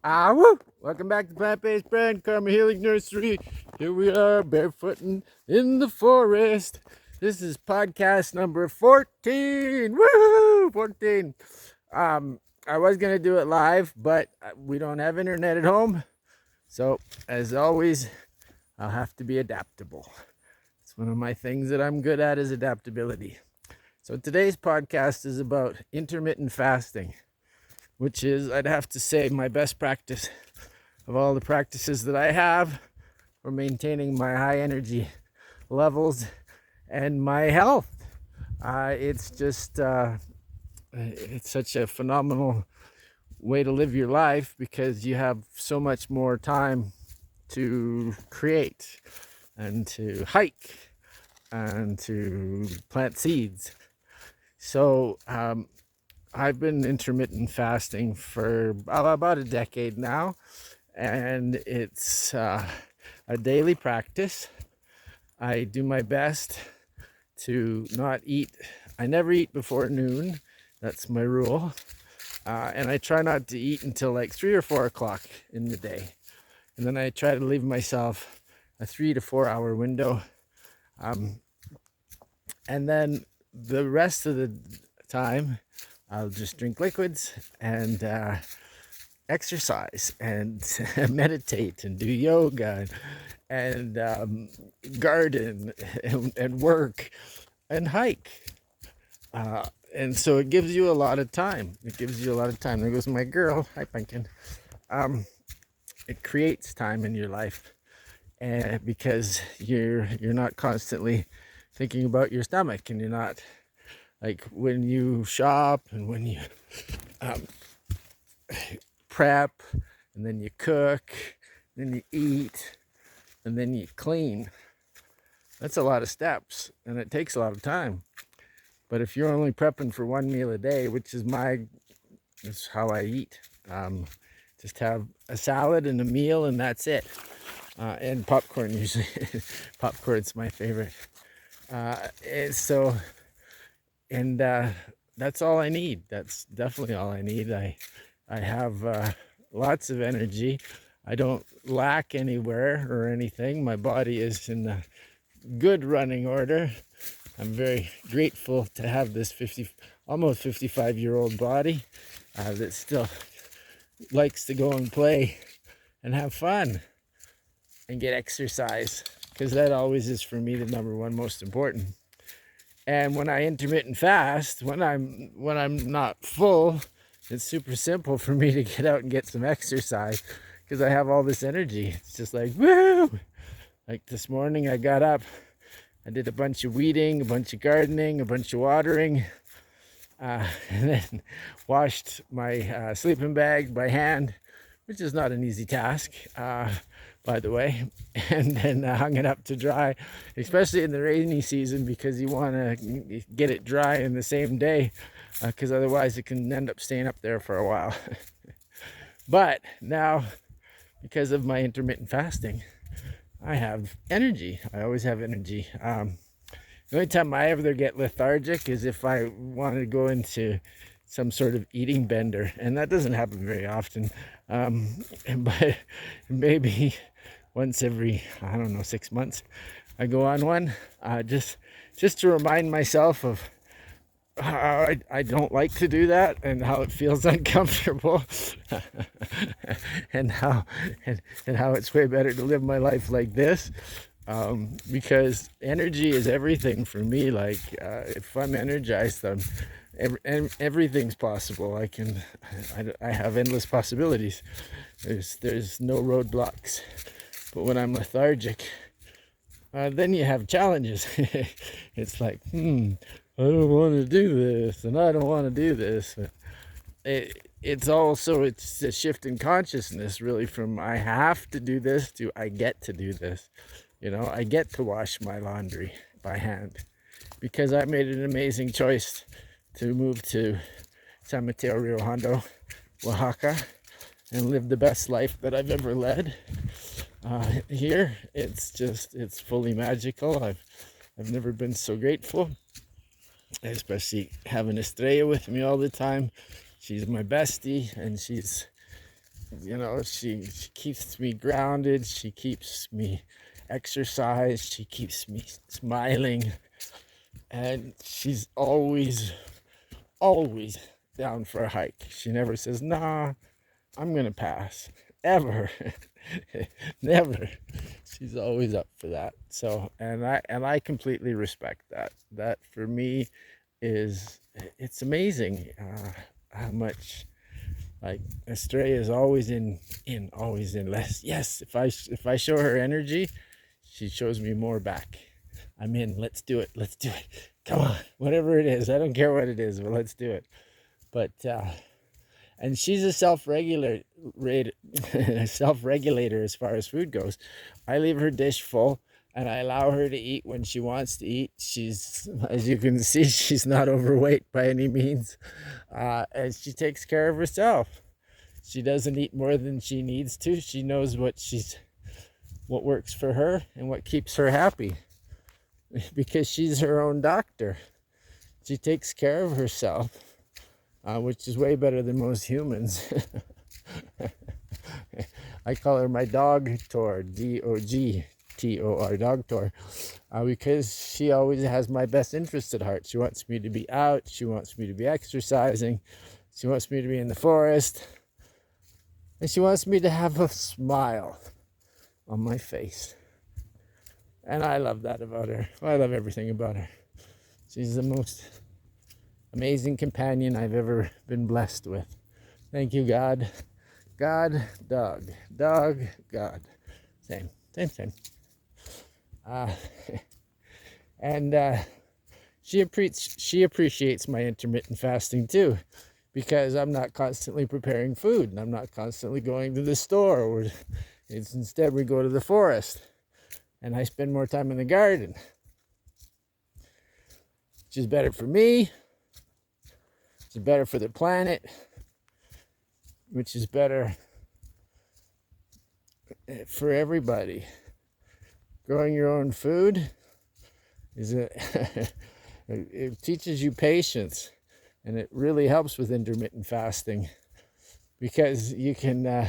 Woo! Welcome back to Plant-Based Brent, Karma Healing Nursery. Here we are, barefooting in the forest. This is podcast number 14. Woo! 14. I was going to do it live, but we don't have internet at home. So, as always, I'll have to be adaptable. It's one of my things that I'm good at is adaptability. So today's podcast is about intermittent fasting, which is, I'd have to say, my best practice of all the practices that I have for maintaining my high energy levels and my health. It's just, it's such a phenomenal way to live your life because you have so much more time to create and to hike and to plant seeds. So, I've been intermittent fasting for about a decade now, and it's a daily practice. I do my best to not eat. I never eat before noon. That's my rule. And I try not to eat until like 3 or 4 o'clock in the day. And then I try to leave myself a 3 to 4 hour window. And then the rest of the time, I'll just drink liquids and exercise and meditate and do yoga and garden and work and hike. And so it gives you a lot of time. There goes my girl. Hi, Pumpkin. It creates time in your life, and because you're not constantly thinking about your stomach, and you're not like when you shop and when you prep, and then you cook, then you eat, and then you clean. That's a lot of steps, and it takes a lot of time. But if you're only prepping for one meal a day, which is how I eat, just have a salad and a meal, and that's it. And popcorn usually. Popcorn's my favorite. And that's all I need. That's definitely all I need. I have lots of energy. I don't lack anywhere or anything. My body is in a good running order. I'm very grateful to have this almost 55-year-old body that still likes to go and play and have fun and get exercise, because that always is for me the number one most important. And when I intermittent fast, when I'm not full, it's super simple for me to get out and get some exercise because I have all this energy. It's just like, woo! Like this morning I got up, I did a bunch of weeding, a bunch of gardening, a bunch of watering, and then washed my sleeping bag by hand, which is not an easy task, by the way, and then hung it up to dry, especially in the rainy season, because you want to get it dry in the same day, because otherwise it can end up staying up there for a while. But now, because of my intermittent fasting, I have energy. I always have energy. The only time I ever get lethargic is if I want to go into some sort of eating bender, and that doesn't happen very often. But maybe once every, 6 months, I go on one, just to remind myself of how I don't like to do that, and how it feels uncomfortable, and how it's way better to live my life like this, because energy is everything for me. Like if I'm energized, everything's possible. I have endless possibilities. There's no roadblocks. But when I'm lethargic, then you have challenges. It's like, I don't want to do this, and I don't want to do this. It's a shift in consciousness, really, from I have to do this to I get to do this. I get to wash my laundry by hand because I made an amazing choice to move to San Mateo, Rio Hondo, Oaxaca, and live the best life that I've ever led. Here, it's fully magical. I've never been so grateful, especially having Estrella with me all the time. She's my bestie, and she's she keeps me grounded. She keeps me exercised. She keeps me smiling. And she's always down for a hike. She never says, nah, I'm going to pass. Ever. Never. She's always up for that. So, and I completely respect that. That for me it's amazing how much, like, Estrella is always always in less. Yes, if I show her energy, she shows me more back. I'm in. Let's do it. Let's do it. Come on, whatever it is. I don't care what it is, but let's do it. But and she's a self-regulator as far as food goes. I leave her dish full and I allow her to eat when she wants to eat. She's, as you can see, she's not overweight by any means, and she takes care of herself. She doesn't eat more than she needs to. She knows what works for her and what keeps her happy, because she's her own doctor. She takes care of herself, which is way better than most humans. I call her my dog-tor, Dogtor, dog-tor, because she always has my best interest at heart. She wants me to be out. She wants me to be exercising. She wants me to be in the forest. And she wants me to have a smile on my face. And I love that about her. I love everything about her. She's the most amazing companion I've ever been blessed with. Thank you, God. God, dog. Dog, God. Same. And she appreciates my intermittent fasting too, because I'm not constantly preparing food and I'm not constantly going to the store. Instead, we go to the forest and I spend more time in the garden, which is better for me, which is better for the planet, which is better for everybody. Growing your own food it teaches you patience, and it really helps with intermittent fasting, because you can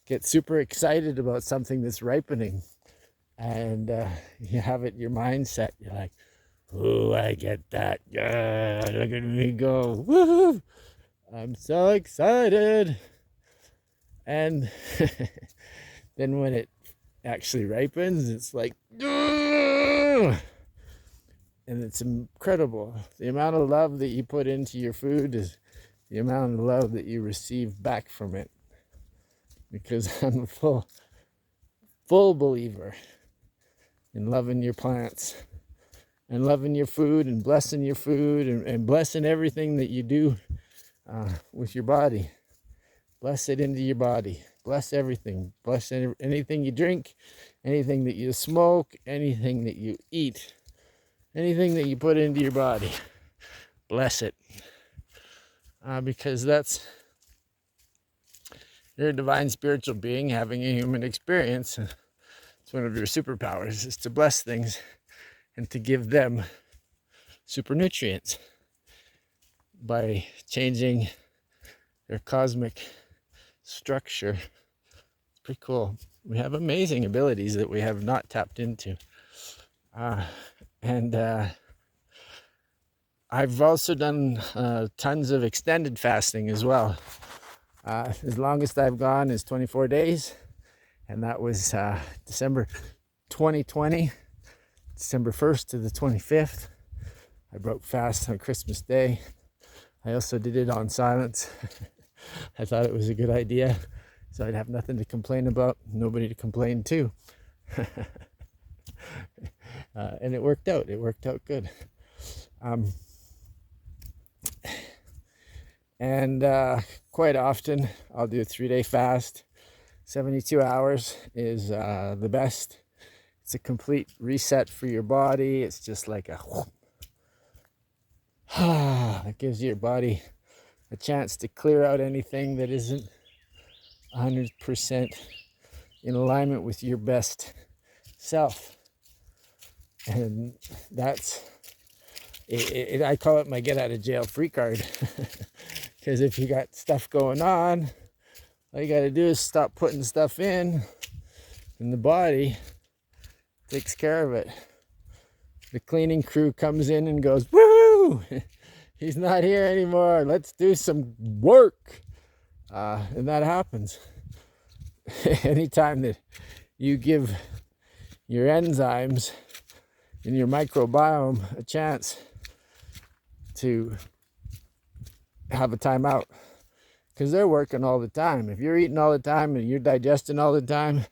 get super excited about something that's ripening, and you have it in your mindset. You're like, oh, I get that. Yeah, look at me go. Woohoo! I'm so excited. And then when it actually ripens, it's like, and it's incredible. The amount of love that you put into your food is the amount of love that you receive back from it. Because I'm a full believer in loving your plants and loving your food and blessing your food and blessing everything that you do with your body. Bless it into your body. Bless everything. Bless anything you drink, anything that you smoke, anything that you eat, anything that you put into your body. Bless it. Because you're a divine spiritual being having a human experience. It's one of your superpowers, is to bless things and to give them super nutrients by changing their cosmic structure. It's pretty cool. We have amazing abilities that we have not tapped into. And I've also done tons of extended fasting as well. As longest I've gone is 24 days. And that was December 2020, December 1st to the 25th. I broke fast on Christmas Day. I also did it on silence. I thought it was a good idea, so I'd have nothing to complain about, nobody to complain to. And it worked out. It worked out good. And quite often, I'll do a 3-day fast. 72 hours is the best. It's a complete reset for your body. It's just like it gives your body a chance to clear out anything that isn't 100% in alignment with your best self. And that's it. I call it my get out of jail free card. Because if you got stuff going on, All you got to do is stop putting stuff in, and the body takes care of it. The cleaning crew comes in and goes, woo! He's not here anymore. Let's do some work. And that happens. Anytime that you give your enzymes and your microbiome a chance to have a timeout, because they're working all the time. If you're eating all the time and you're digesting all the time,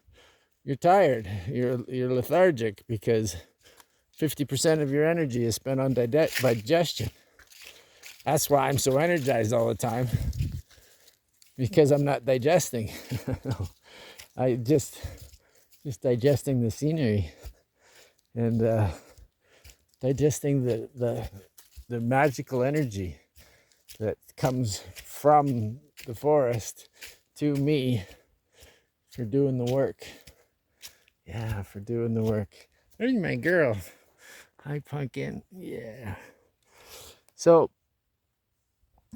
you're tired. You're lethargic because 50% of your energy is spent on digestion. That's why I'm so energized all the time, because I'm not digesting. I just digesting the scenery and digesting the magical energy that comes from the forest to me for doing the work. Yeah, for doing the work. There's my girl. Hi, Pumpkin. Yeah. So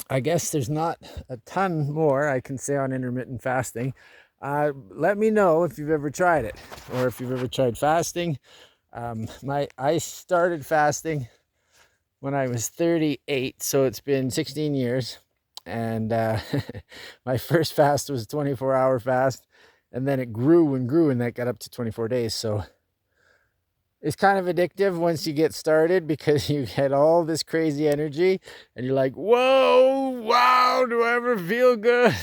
I guess there's not a ton more I can say on intermittent fasting. Let me know if you've ever tried it, or if you've ever tried fasting. I started fasting when I was 38, so it's been 16 years. And my first fast was a 24-hour fast, and then it grew and grew, and that got up to 24 days. So it's kind of addictive once you get started, because you get all this crazy energy and you're like, whoa, wow, do I ever feel good?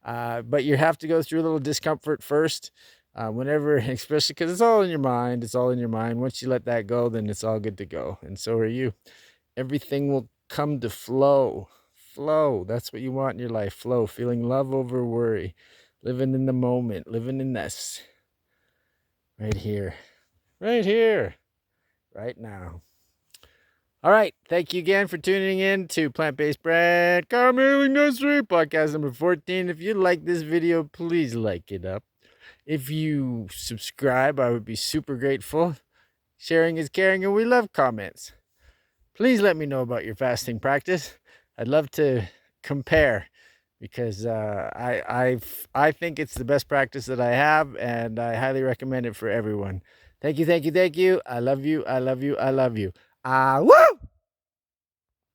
But you have to go through a little discomfort first, whenever, especially because it's all in your mind. It's all in your mind. Once you let that go, then it's all good to go. And so are you. Everything will come to flow. Flow. That's what you want in your life. Flow. Feeling love over worry. Living in the moment. Living in this. Right here. Right here, right now. All right. Thank you again for tuning in to Plant-Based Brent Carmeling Nursery, podcast number 14. If you like this video, please like it up. If you subscribe, I would be super grateful. Sharing is caring, and we love comments. Please let me know about your fasting practice. I'd love to compare, because I think it's the best practice that I have, and I highly recommend it for everyone. Thank you, thank you, thank you. I love you, I love you, I love you. Woo!